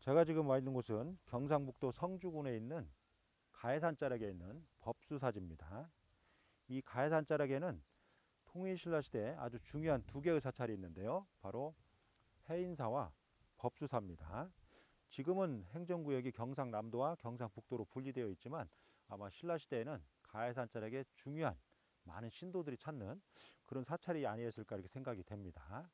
제가 지금 와 있는 곳은 경상북도 성주군에 있는 가해산 자락에 있는 법수사지입니다. 이 가해산 자락에는 통일신라 시대에 아주 중요한 두 개의 사찰이 있는데요. 바로 해인사와 법수사입니다. 지금은 행정구역이 경상남도와 경상북도로 분리되어 있지만 아마 신라 시대에는 가해산 자락에 중요한 많은 신도들이 찾는 그런 사찰이 아니었을까 이렇게 생각이 됩니다.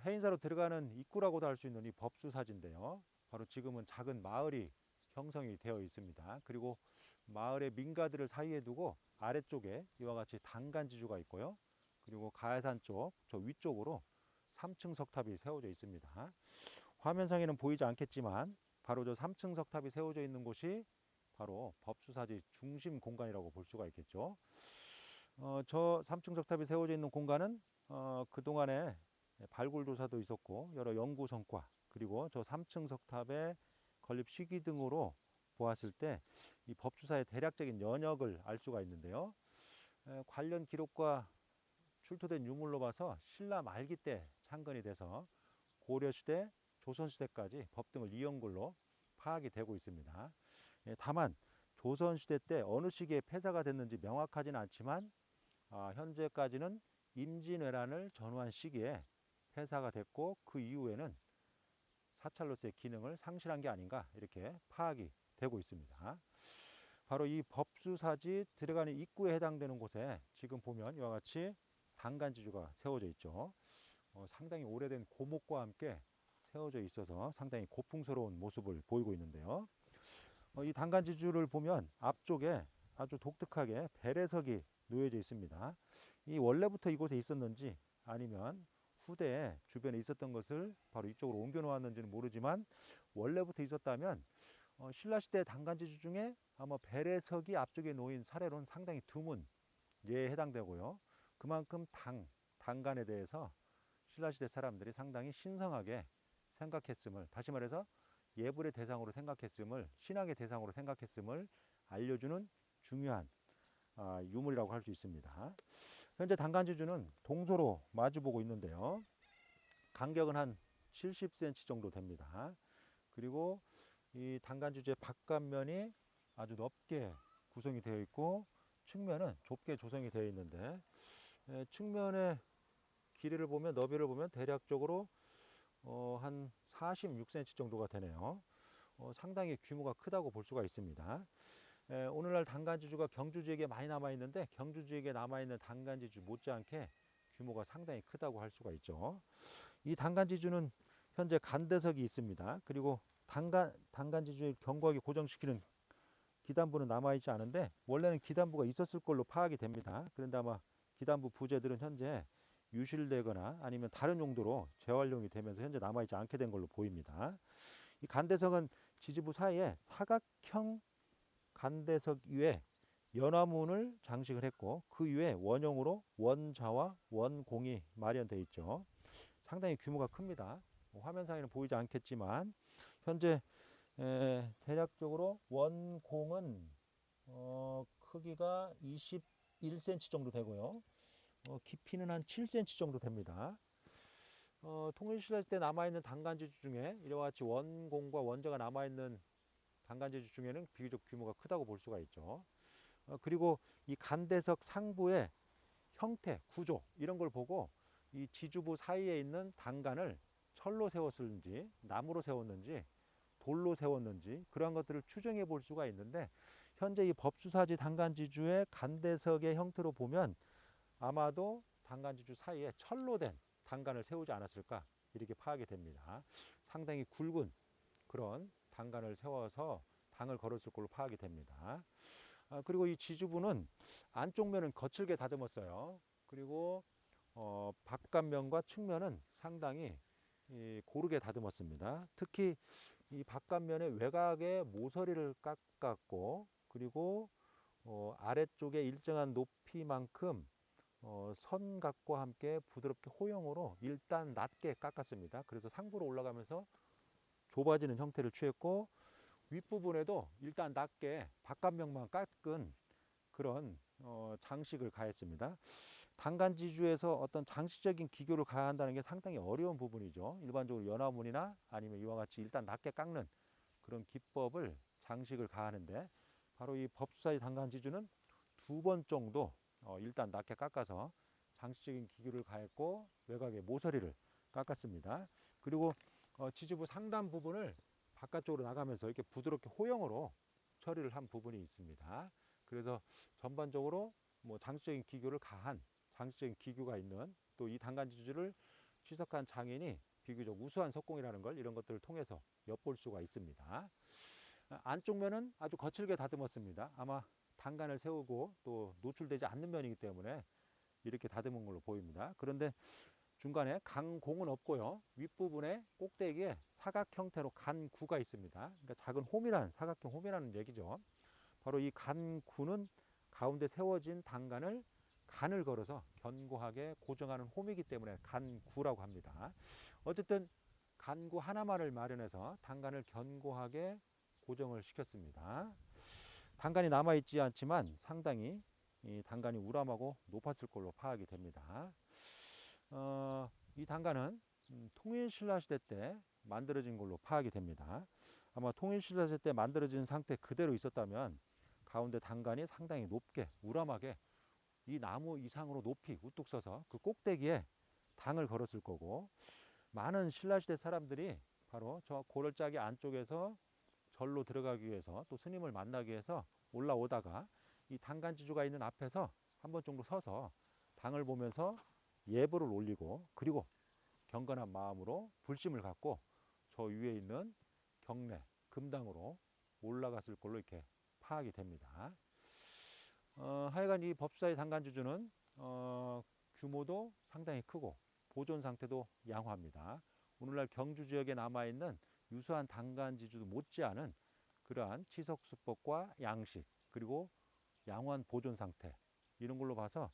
해인사로 들어가는 입구라고도 할 수 있는 이 법수사지인데요. 바로 지금은 작은 마을이 형성이 되어 있습니다. 그리고 마을의 민가들을 사이에 두고 아래쪽에 이와 같이 단간지주가 있고요. 그리고 가해산 쪽 저 위쪽으로 3층 석탑이 세워져 있습니다. 화면상에는 보이지 않겠지만 바로 저 3층 석탑이 세워져 있는 곳이 바로 법수사지 중심 공간이라고 볼 수가 있겠죠. 저 3층 석탑이 세워져 있는 공간은 그동안에 발굴 조사도 있었고 여러 연구 성과 그리고 저 3층 석탑의 건립 시기 등으로 보았을 때 이 법주사의 대략적인 연역을 알 수가 있는데요. 관련 기록과 출토된 유물로 봐서 신라 말기 때 창건이 돼서 고려시대, 조선시대까지 법등을 이은 걸로 파악이 되고 있습니다. 다만 조선시대 때 어느 시기에 폐사가 됐는지 명확하지는 않지만 현재까지는 임진왜란을 전후한 시기에 폐사가 됐고 그 이후에는 사찰로서의 기능을 상실한 게 아닌가 이렇게 파악이 되고 있습니다. 바로 이 법수사지 들어가는 입구에 해당되는 곳에 지금 보면 이와 같이 단간지주가 세워져 있죠. 상당히 오래된 고목과 함께 세워져 있어서 상당히 고풍스러운 모습을 보이고 있는데요. 이 단간지주를 보면 앞쪽에 아주 독특하게 배래석이 놓여져 있습니다. 이 원래부터 이곳에 있었는지 아니면 후대에 주변에 있었던 것을 바로 이쪽으로 옮겨 놓았는지는 모르지만 원래부터 있었다면 신라시대 단간지주 중에 아마 배래석이 앞쪽에 놓인 사례로는 상당히 드문 예에 해당되고요. 그만큼 단간에 대해서 신라시대 사람들이 상당히 신성하게 생각했음을, 다시 말해서 예불의 대상으로 생각했음을, 신앙의 대상으로 생각했음을 알려주는 중요한 유물이라고 할 수 있습니다. 현재 단간지주는 동서로 마주보고 있는데요. 간격은 한 70cm 정도 됩니다. 그리고 이 단간지주의 바깥면이 아주 넓게 구성이 되어 있고 측면은 좁게 조성이 되어 있는데 측면의 길이를 보면 너비를 보면 대략적으로 한 46cm 정도가 되네요. 상당히 규모가 크다고 볼 수가 있습니다. 오늘날 단간지주가 경주 지역에 많이 남아 있는데 경주 지역에 남아 있는 단간지주 못지않게 규모가 상당히 크다고 할 수가 있죠. 이 단간지주는 현재 간대석이 있습니다. 그리고 단간지주의 견고하게 고정시키는 기단부는 남아 있지 않은데 원래는 기단부가 있었을 걸로 파악이 됩니다. 그런데 아마 기단부 부재들은 현재 유실되거나 아니면 다른 용도로 재활용이 되면서 현재 남아 있지 않게 된 걸로 보입니다. 이 간대석은 지지부 사이에 사각형 간대석 위에 연화문을 장식을 했고 그 위에 원형으로 원자와 원공이 마련되어 있죠. 상당히 규모가 큽니다. 화면상에는 보이지 않겠지만 현재 대략적으로 원공은 크기가 21cm 정도 되고요. 깊이는 한 7cm 정도 됩니다. 통일신라 때 남아있는 단간지주 중에 이와 같이 원공과 원자가 남아있는 단간지주 중에는 비교적 규모가 크다고 볼 수가 있죠. 그리고 이 간대석 상부의 형태, 구조 이런 걸 보고 이 지주부 사이에 있는 단간을 철로 세웠는지 나무로 세웠는지 돌로 세웠는지 그러한 것들을 추정해 볼 수가 있는데 현재 이 법수사지 단간지주의 간대석의 형태로 보면 아마도 단간지주 사이에 철로 된 단간을 세우지 않았을까 이렇게 파악이 됩니다. 상당히 굵은 그런 단간을 세워서 당을 걸었을 걸로 파악이 됩니다. 그리고 이 지주부는 안쪽 면은 거칠게 다듬었어요. 그리고 바깥면과 측면은 상당히 고르게 다듬었습니다. 특히 이 바깥면의 외곽에 모서리를 깎았고 그리고 아래쪽에 일정한 높이만큼 선각과 함께 부드럽게 호형으로 일단 낮게 깎았습니다. 그래서 상부로 올라가면서 좁아지는 형태를 취했고 윗부분에도 일단 낮게 바깥면만 깎은 그런 장식을 가했습니다. 단간지주에서 어떤 장식적인 기교를 가한다는 게 상당히 어려운 부분이죠. 일반적으로 연화문이나 아니면 이와 같이 일단 낮게 깎는 그런 기법을 장식을 가하는데, 바로 이 법수사의 단간지주는 2번 정도 일단 낮게 깎아서 장식적인 기교를 가했고 외곽에 모서리를 깎았습니다. 그리고 지주부 상단 부분을 바깥쪽으로 나가면서 이렇게 부드럽게 호형으로 처리를 한 부분이 있습니다. 그래서 전반적으로 뭐 장식적인 기교를 가한 장식적인 기교가 있는 또 이 단간지주를 취석한 장인이 비교적 우수한 석공이라는 걸 이런 것들을 통해서 엿볼 수가 있습니다. 안쪽 면은 아주 거칠게 다듬었습니다. 아마 단간을 세우고 또 노출되지 않는 면이기 때문에 이렇게 다듬은 걸로 보입니다. 그런데 중간에 강공은 없고요. 윗부분에 꼭대기에 사각 형태로 간구가 있습니다. 그러니까 작은 홈이라는, 사각형 홈이라는 얘기죠. 바로 이 간구는 가운데 세워진 단간을 간을 걸어서 견고하게 고정하는 홈이기 때문에 간구라고 합니다. 어쨌든 간구 하나만을 마련해서 단간을 견고하게 고정을 시켰습니다. 단간이 남아있지 않지만 상당히 이 단간이 우람하고 높았을 걸로 파악이 됩니다. 이 단간은 통일신라 시대 때 만들어진 걸로 파악이 됩니다. 아마 통일신라 시대 때 만들어진 상태 그대로 있었다면 가운데 단간이 상당히 높게 우람하게 이 나무 이상으로 높이 우뚝 서서 그 꼭대기에 당을 걸었을 거고, 많은 신라시대 사람들이 바로 저 고럴짜기 안쪽에서 절로 들어가기 위해서 또 스님을 만나기 위해서 올라오다가 이 단간지주가 있는 앞에서 한 번 정도 서서 당을 보면서 예불을 올리고, 그리고 경건한 마음으로 불심을 갖고 저 위에 있는 경내 금당으로 올라갔을 걸로 이렇게 파악이 됩니다. 하여간 이 법사의 단간지주는 규모도 상당히 크고 보존 상태도 양호합니다. 오늘날 경주 지역에 남아있는 유수한 단간지주도 못지않은 그러한 치석수법과 양식, 그리고 양호한 보존 상태, 이런 걸로 봐서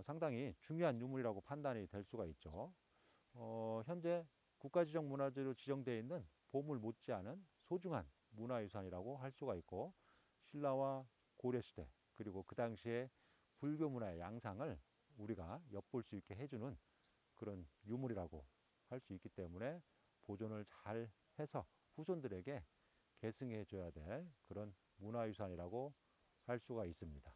상당히 중요한 유물이라고 판단이 될 수가 있죠. 현재 국가지정문화재로 지정되어 있는 보물 못지않은 소중한 문화유산이라고 할 수가 있고, 신라와 고려시대 그리고 그 당시에 불교 문화의 양상을 우리가 엿볼 수 있게 해주는 그런 유물이라고 할 수 있기 때문에 보존을 잘 해서 후손들에게 계승해 줘야 될 그런 문화유산이라고 할 수가 있습니다.